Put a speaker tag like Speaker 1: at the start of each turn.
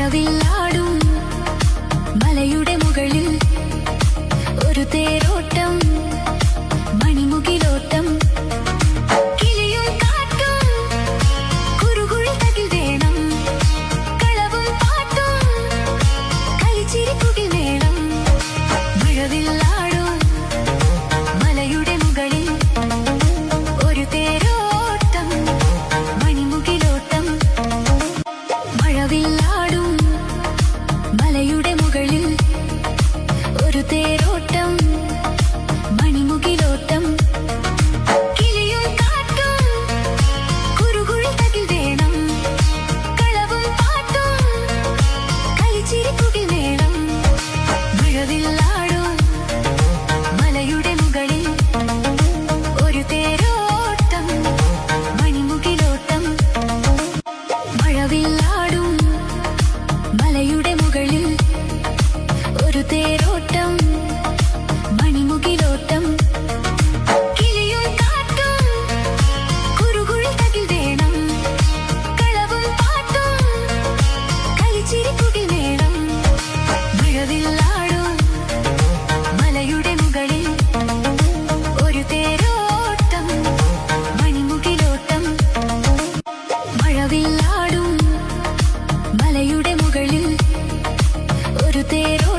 Speaker 1: മഴവില്ലാടും മലയുടെ മുകളിൽ ഒരു തേരോട്ടം, മണിമുകിലോട്ടം. കിളിയും കാറ്റും കുറുകുഴി തകിൽ വേണം, കളവും പാട്ടും കളിച്ചിരിക്കുകിൽ വേണം. മഴവില്ലാടും മലയുടെ മുകളിൽ ഒരു തേരോട്ടം, മണിമുകിലോട്ടം. മഴവില്ലാടും മലയുടെ മുകളിൽ ഒരു തേരോട്ടം, മണിമുകിലോട്ടം. കിളിയും കാറ്റും കുറുകുഴി തകിൽ വേണം, കളവും പാട്ടും കളിച്ചിരിക്കുകിൽ വേണം. മഴവില്ലാടും മലയുടെ മുകളിൽ ഒരു തേരോട്ടം, മണിമുകിലോട്ടം. മഴവില്ലാടും മലയുടെ മുകളിൽ ഒരു തേരോട്ടം, മണിമുകിലോട്ടം. കിളിയും കാറ്റും കുറുകുഴി തകിൽ വേണം, കളവും പാട്ടും കളിച്ചിരിക്കുകിൽ വേണം. മഴവില്ലാടും മലയുടെ മുകളിൽ ഒരു തേരോട്ടം, മണിമുകിലോട്ടം. മഴവില്ലാടും മലയുടെ മുകളിൽ ഒരു തേരോട്ടം.